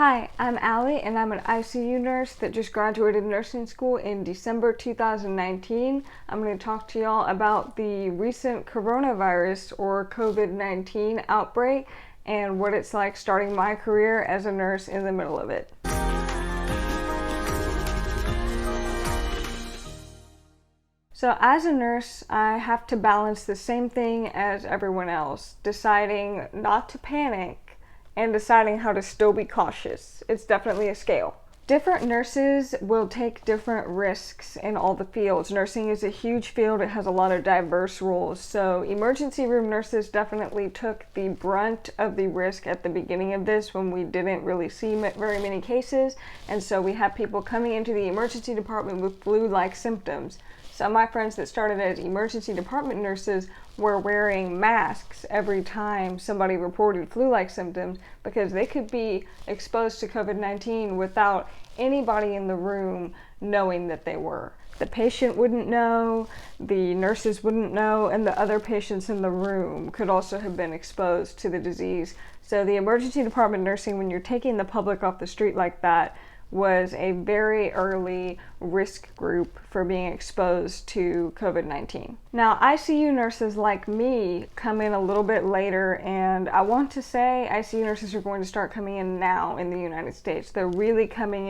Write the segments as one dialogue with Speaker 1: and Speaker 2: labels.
Speaker 1: Hi, I'm Allie, and I'm an ICU nurse that just graduated nursing school in December 2019. I'm going to talk to y'all about the recent coronavirus or COVID-19 outbreak and what it's like starting my career as a nurse in the middle of it. So as a nurse, I have to balance the same thing as everyone else, deciding not to panic and deciding how to still be cautious. It's definitely a scale. Different nurses will take different risks in all the fields. Nursing is a huge field. It has a lot of diverse roles. So emergency room nurses definitely took the brunt of the risk at the beginning of this when we didn't really see very many cases. And so we had people coming into the emergency department with flu-like symptoms. Some of my friends that started as emergency department nurses were wearing masks every time somebody reported flu-like symptoms because they could be exposed to COVID-19 without anybody in the room knowing that they were. The patient wouldn't know, the nurses wouldn't know, and the other patients in the room could also have been exposed to the disease. So the emergency department nursing, when you're taking the public off the street like that, was a very early risk group for being exposed to COVID-19. Now, ICU nurses like me come in a little bit later, and I want to say ICU nurses are going to start coming in now in the United States. They're really coming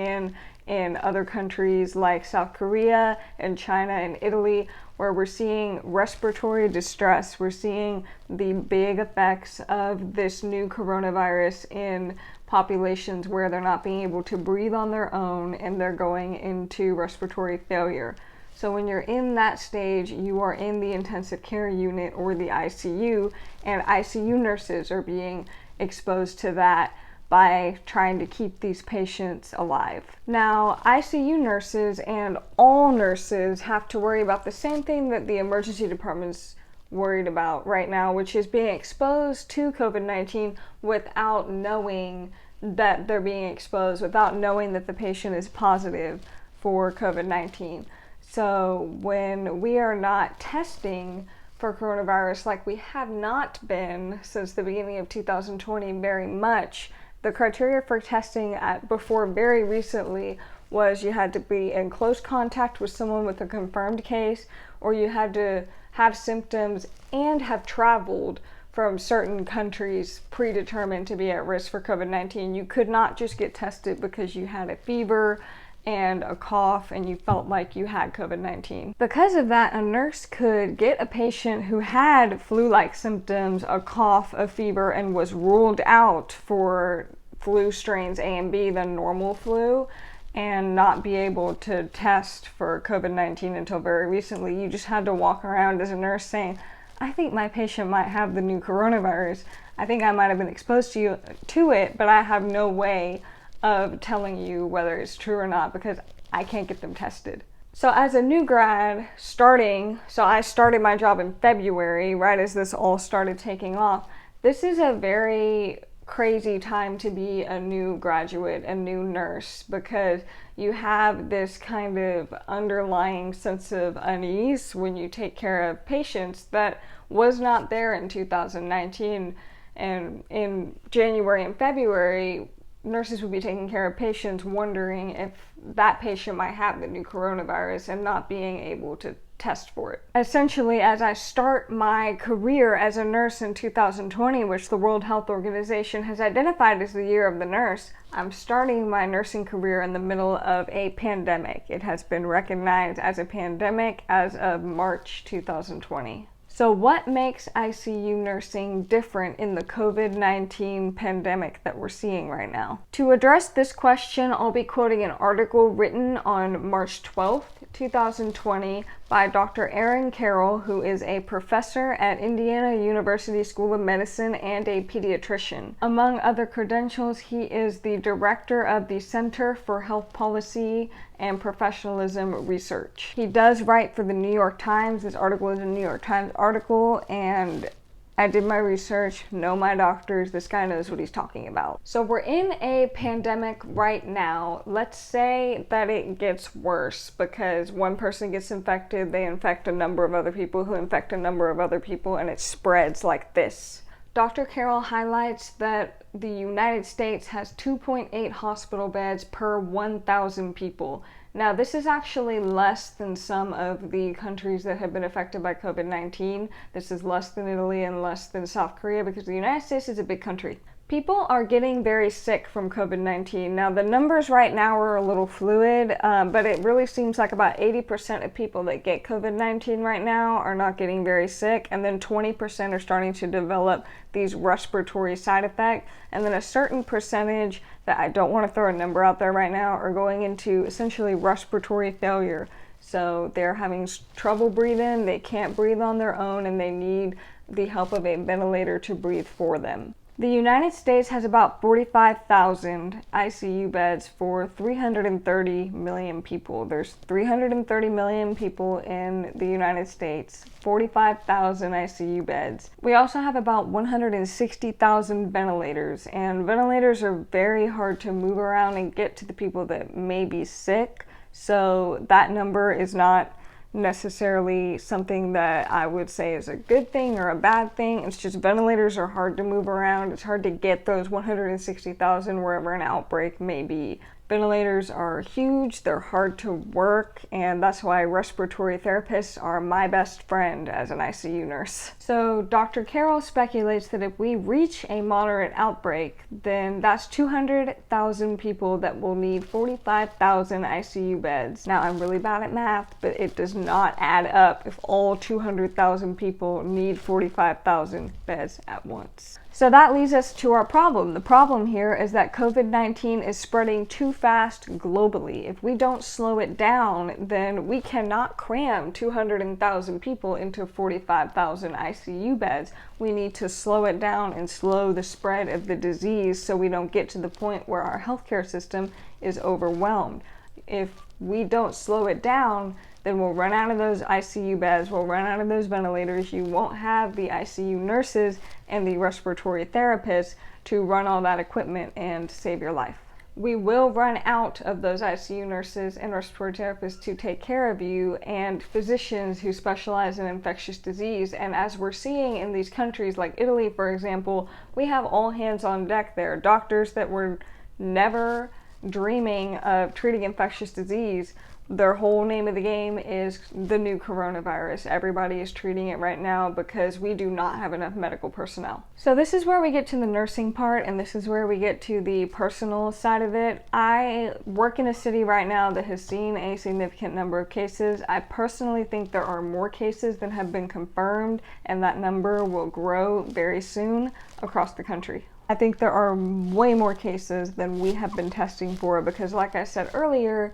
Speaker 1: in other countries like South Korea and China and Italy, where we're seeing respiratory distress. We're seeing the big effects of this new coronavirus in populations where they're not being able to breathe on their own and they're going into respiratory failure. So when you're in that stage, you are in the intensive care unit or the ICU, and ICU nurses are being exposed to that by trying to keep these patients alive. Now, ICU nurses and all nurses have to worry about the same thing that the emergency department's worried about right now, which is being exposed to COVID-19 without knowing that they're being exposed, without knowing that the patient is positive for COVID-19. So when we are not testing for coronavirus like we have not been since the beginning of 2020 very much, the criteria for testing before very recently was you had to be in close contact with someone with a confirmed case, or you had to have symptoms and have traveled from certain countries predetermined to be at risk for COVID-19. You could not just get tested because you had a fever and a cough and you felt like you had COVID-19. Because of that, a nurse could get a patient who had flu-like symptoms, a cough, a fever, and was ruled out for flu strains A and B, the normal flu, and not be able to test for COVID-19 until very recently. You just had to walk around as a nurse saying, I think my patient might have the new coronavirus. I think I might have been exposed to it, but I have no way of telling you whether it's true or not because I can't get them tested. So as a new grad I started my job in February, right as this all started taking off. This is a very crazy time to be a new graduate, a new nurse, because you have this kind of underlying sense of unease when you take care of patients that was not there in 2019. And in January and February, nurses would be taking care of patients wondering if that patient might have the new coronavirus and not being able to test for it. Essentially, as I start my career as a nurse in 2020, which the World Health Organization has identified as the year of the nurse, I'm starting my nursing career in the middle of a pandemic. It has been recognized as a pandemic as of March 2020. So what makes ICU nursing different in the COVID-19 pandemic that we're seeing right now? To address this question, I'll be quoting an article written on March 12th, 2020 by Dr. Aaron Carroll, who is a professor at Indiana University School of Medicine and a pediatrician. Among other credentials, he is the director of the Center for Health Policy and Professionalism Research. He does write for the New York Times. This article is a New York Times article, and I did my research, know my doctors, this guy knows what he's talking about. So we're in a pandemic right now. Let's say that it gets worse because one person gets infected, they infect a number of other people who infect a number of other people, and it spreads like this Dr. Carroll highlights that the United States has 2.8 hospital beds per 1,000 people. Now, this is actually less than some of the countries that have been affected by COVID-19. This is less than Italy and less than South Korea because the United States is a big country. People are getting very sick from COVID-19. Now, the numbers right now are a little fluid, but it really seems like about 80% of people that get COVID-19 right now are not getting very sick, and then 20% are starting to develop these respiratory side effects, and then a certain percentage that I don't want to throw a number out there right now are going into essentially respiratory failure. So they're having trouble breathing, they can't breathe on their own, and they need the help of a ventilator to breathe for them. The United States has about 45,000 ICU beds for 330 million people. There's 330 million people in the United States, 45,000 ICU beds. We also have about 160,000 ventilators, and ventilators are very hard to move around and get to the people that may be sick. So that number is not necessarily something that I would say is a good thing or a bad thing. It's just ventilators are hard to move around. It's hard to get those 160,000 wherever an outbreak may be. Ventilators are huge, they're hard to work, and that's why respiratory therapists are my best friend as an ICU nurse. So Dr. Carroll speculates that if we reach a moderate outbreak, then that's 200,000 people that will need 45,000 ICU beds. Now, I'm really bad at math, but it does not add up if all 200,000 people need 45,000 beds at once. So that leads us to our problem. The problem here is that COVID-19 is spreading too fast globally. If we don't slow it down, then we cannot cram 200,000 people into 45,000 ICU beds. We need to slow it down and slow the spread of the disease so we don't get to the point where our healthcare system is overwhelmed. If we don't slow it down, then we'll run out of those ICU beds, we'll run out of those ventilators, you won't have the ICU nurses and the respiratory therapists to run all that equipment and save your life. We will run out of those ICU nurses and respiratory therapists to take care of you and physicians who specialize in infectious disease. And as we're seeing in these countries like Italy, for example, we have all hands on deck there. Doctors that were never dreaming of treating infectious disease, their whole name of the game is the new coronavirus. Everybody is treating it right now because we do not have enough medical personnel. So this is where we get to the nursing part, and this is where we get to the personal side of it. I work in a city right now that has seen a significant number of cases. I personally think there are more cases than have been confirmed, and that number will grow very soon across the country. I think there are way more cases than we have been testing for because, like I said earlier,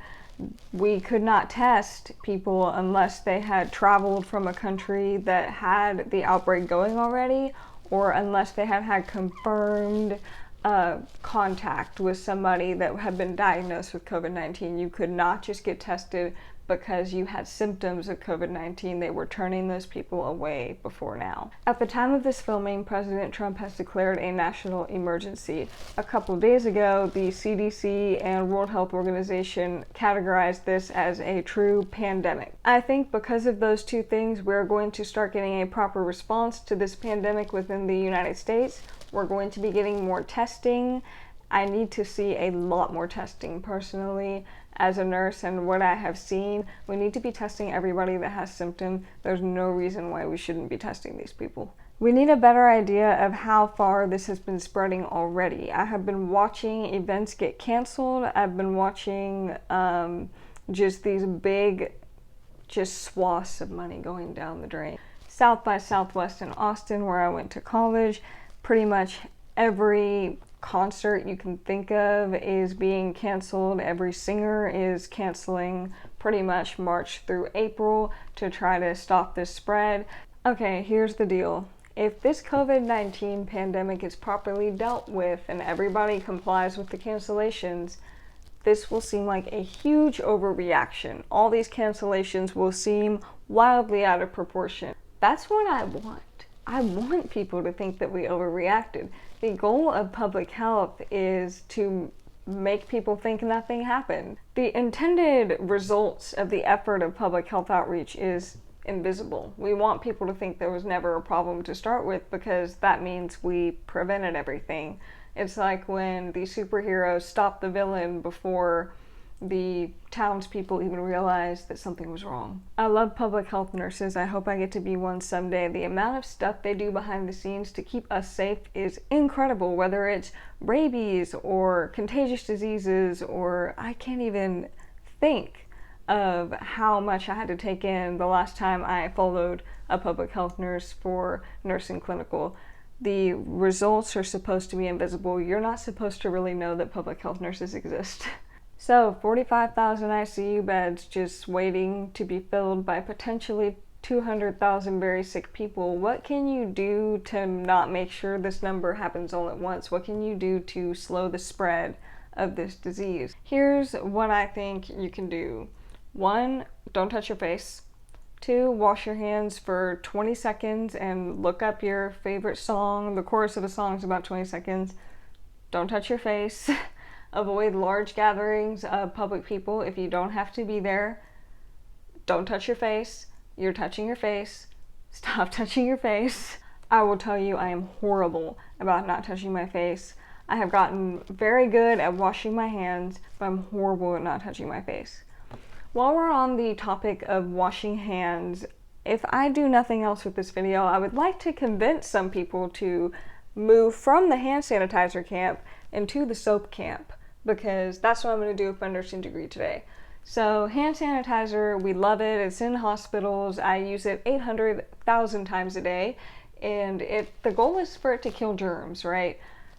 Speaker 1: we could not test people unless they had traveled from a country that had the outbreak going already, or unless they had had confirmed contact with somebody that had been diagnosed with COVID-19. You could not just get tested because you had symptoms of COVID-19. They were turning those people away before now. At the time of this filming, President Trump has declared a national emergency. A couple of days ago, the CDC and World Health Organization categorized this as a true pandemic. I think because of those two things, we're going to start getting a proper response to this pandemic within the United States. We're going to be getting more testing. I need to see a lot more testing personally. As a nurse and what I have seen, we need to be testing everybody that has symptoms. There's no reason why we shouldn't be testing these people. We need a better idea of how far this has been spreading already. I have been watching events get canceled. I've been watching just these big swaths of money going down the drain. South by Southwest in Austin, where I went to college, pretty much every concert you can think of is being canceled. Every singer is canceling pretty much March through April to try to stop this spread. Okay, here's the deal. If this COVID-19 pandemic is properly dealt with and everybody complies with the cancellations, this will seem like a huge overreaction. All these cancellations will seem wildly out of proportion. That's what I want. I want people to think that we overreacted. The goal of public health is to make people think nothing happened. The intended results of the effort of public health outreach is invisible. We want people to think there was never a problem to start with, because that means we prevented everything. It's like when the superheroes stop the villain before the townspeople even realized that something was wrong. I love public health nurses. I hope I get to be one someday. The amount of stuff they do behind the scenes to keep us safe is incredible, whether it's rabies or contagious diseases, or I can't even think of how much I had to take in the last time I followed a public health nurse for nursing clinical. The results are supposed to be invisible. You're not supposed to really know that public health nurses exist. So 45,000 ICU beds just waiting to be filled by potentially 200,000 very sick people. What can you do to not make sure this number happens all at once? What can you do to slow the spread of this disease? Here's what I think you can do. 1, don't touch your face. 2, wash your hands for 20 seconds and look up your favorite song. The chorus of a song is about 20 seconds. Don't touch your face. Avoid large gatherings of public people if you don't have to be there. Don't touch your face. You're touching your face. Stop touching your face. I will tell you, I am horrible about not touching my face. I have gotten very good at washing my hands, but I'm horrible at not touching my face. While we're on the topic of washing hands, if I do nothing else with this video, I would like to convince some people to move from the hand sanitizer camp into the soap camp, because that's what I'm going to do with my nursing degree today. So hand sanitizer, we love it. It's in hospitals. I use it 800,000 times a day, and the goal is for it to kill germs, right?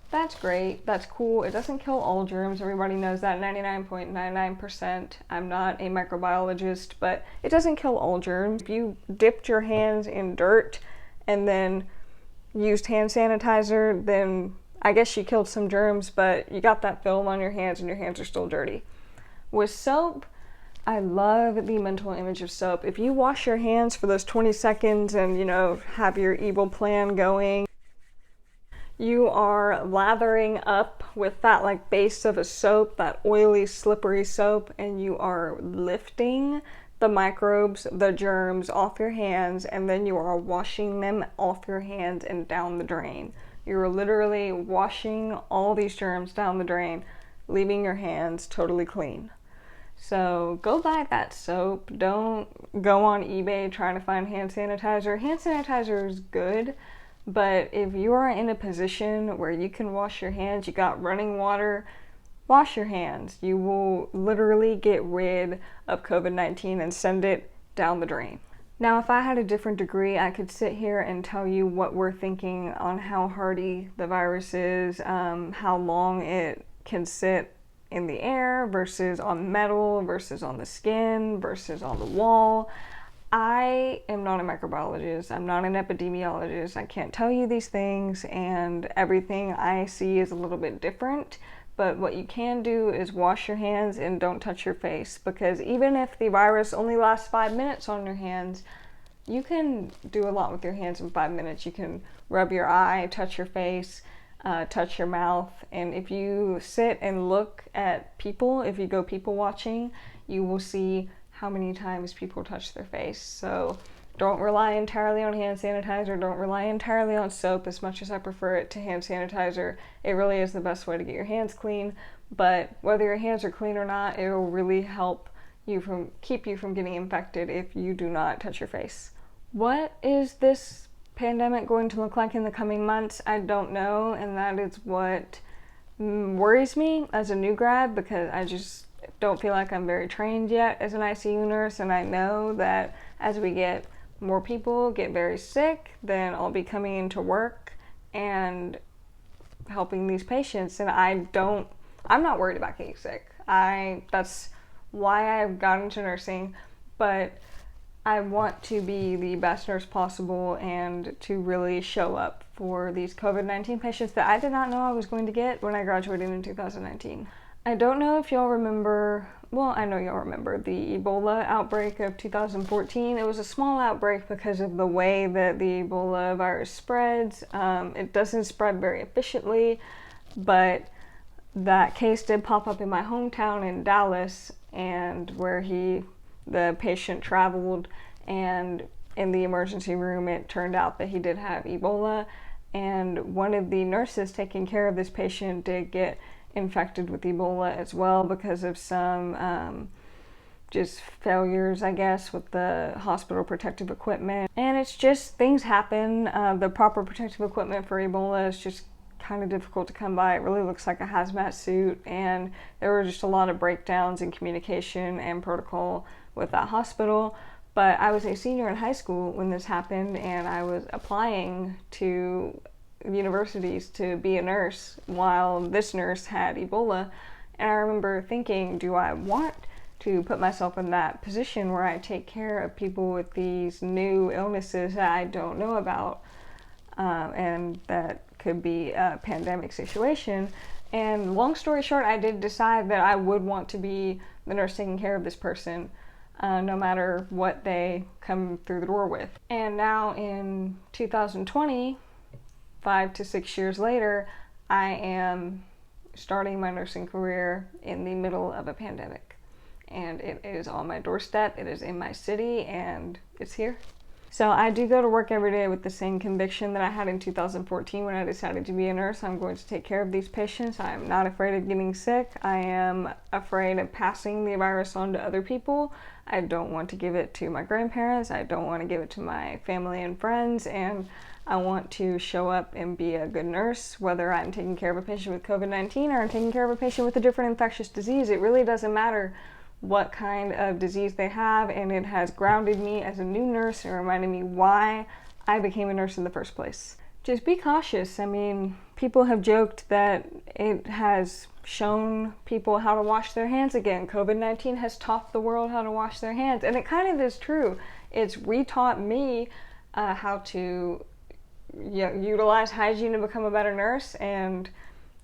Speaker 1: That's great. That's cool. It doesn't kill all germs. Everybody knows that, 99.99%. I'm not a microbiologist, but it doesn't kill all germs. If you dipped your hands in dirt and then used hand sanitizer, then I guess you killed some germs, but you got that film on your hands and your hands are still dirty. With soap, I love the mental image of soap. If you wash your hands for those 20 seconds and, have your evil plan going, you are lathering up with that base of a soap, that oily, slippery soap, and you are lifting the microbes, the germs off your hands, and then you are washing them off your hands and down the drain. You're literally washing all these germs down the drain, leaving your hands totally clean. So go buy that soap. Don't go on eBay trying to find hand sanitizer. Hand sanitizer is good, but if you are in a position where you can wash your hands, you got running water, wash your hands. You will literally get rid of COVID-19 and send it down the drain. Now, if I had a different degree, I could sit here and tell you what we're thinking on how hardy the virus is, how long it can sit in the air versus on metal versus on the skin versus on the wall. I am not a microbiologist. I'm not an epidemiologist. I can't tell you these things, and everything I see is a little bit different. But what you can do is wash your hands and don't touch your face, because even if the virus only lasts 5 minutes on your hands, you can do a lot with your hands in 5 minutes. You can rub your eye, touch your face, touch your mouth, and if you sit and look at people, if you go people watching, you will see how many times people touch their face. So don't rely entirely on hand sanitizer. Don't rely entirely on soap, as much as I prefer it to hand sanitizer. It really is the best way to get your hands clean, but whether your hands are clean or not, it will really help you keep you from getting infected if you do not touch your face. What is this pandemic going to look like in the coming months? I don't know, and that is what worries me as a new grad, because I just don't feel like I'm very trained yet as an ICU nurse, and I know that as we get more people get very sick, then I'll be coming into work and helping these patients, and I'm not worried about getting sick. That's why I've got into nursing, but I want to be the best nurse possible and to really show up for these COVID-19 patients that I did not know I was going to get when I graduated in 2019. I don't know if y'all remember, well, I know y'all remember the Ebola outbreak of 2014. It was a small outbreak because of the way that the Ebola virus spreads. It doesn't spread very efficiently, but that case did pop up in my hometown in Dallas, and where the patient traveled, and in the emergency room, it turned out that he did have Ebola, and one of the nurses taking care of this patient did get infected with Ebola as well because of some just failures, I guess, with the hospital protective equipment. And it's just, things happen. The proper protective equipment for Ebola is just kind of difficult to come by. It really looks like a hazmat suit, and there were just a lot of breakdowns in communication and protocol with that hospital. But I was a senior in high school when this happened, and I was applying to universities to be a nurse while this nurse had Ebola. And I remember thinking, do I want to put myself in that position where I take care of people with these new illnesses that I don't know about, and that could be a pandemic situation? And long story short, I did decide that I would want to be the nurse taking care of this person, no matter what they come through the door with. And now in 2020, 5 to 6 years later, I am starting my nursing career in the middle of a pandemic. And it is on my doorstep, it is in my city, and it's here. So I do go to work every day with the same conviction that I had in 2014 when I decided to be a nurse. I'm going to take care of these patients. I am not afraid of getting sick. I am afraid of passing the virus on to other people. I don't want to give it to my grandparents. I don't want to give it to my family and friends. And I want to show up and be a good nurse, whether I'm taking care of a patient with COVID-19 or I'm taking care of a patient with a different infectious disease. It really doesn't matter what kind of disease they have, and it has grounded me as a new nurse and reminded me why I became a nurse in the first place. Just be cautious. I mean, people have joked that it has shown people how to wash their hands again. COVID-19 has taught the world how to wash their hands, and it kind of is true. It's retaught me how to utilize hygiene to become a better nurse, and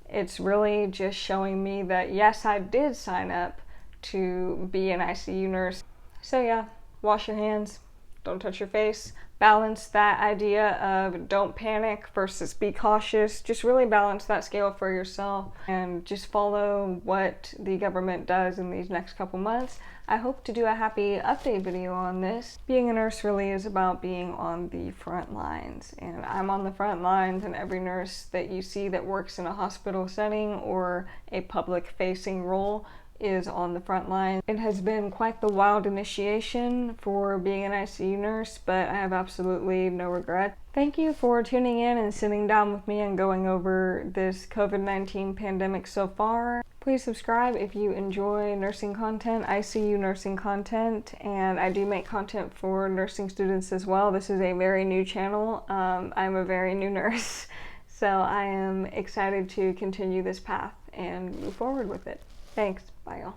Speaker 1: it's really just showing me that yes, I did sign up to be an ICU nurse. So yeah, wash your hands, don't touch your face. Balance that idea of don't panic versus be cautious. Just really balance that scale for yourself and just follow what the government does in these next couple months. I hope to do a happy update video on this. Being a nurse really is about being on the front lines, and I'm on the front lines, and every nurse that you see that works in a hospital setting or a public facing role is on the front line. It has been quite the wild initiation for being an ICU nurse, but I have absolutely no regret. Thank you for tuning in and sitting down with me and going over this COVID-19 pandemic so far. Please subscribe if you enjoy nursing content, ICU nursing content, and I do make content for nursing students as well. This is a very new channel. I'm a very new nurse, so I am excited to continue this path and move forward with it. Thanks. Bye, y'all.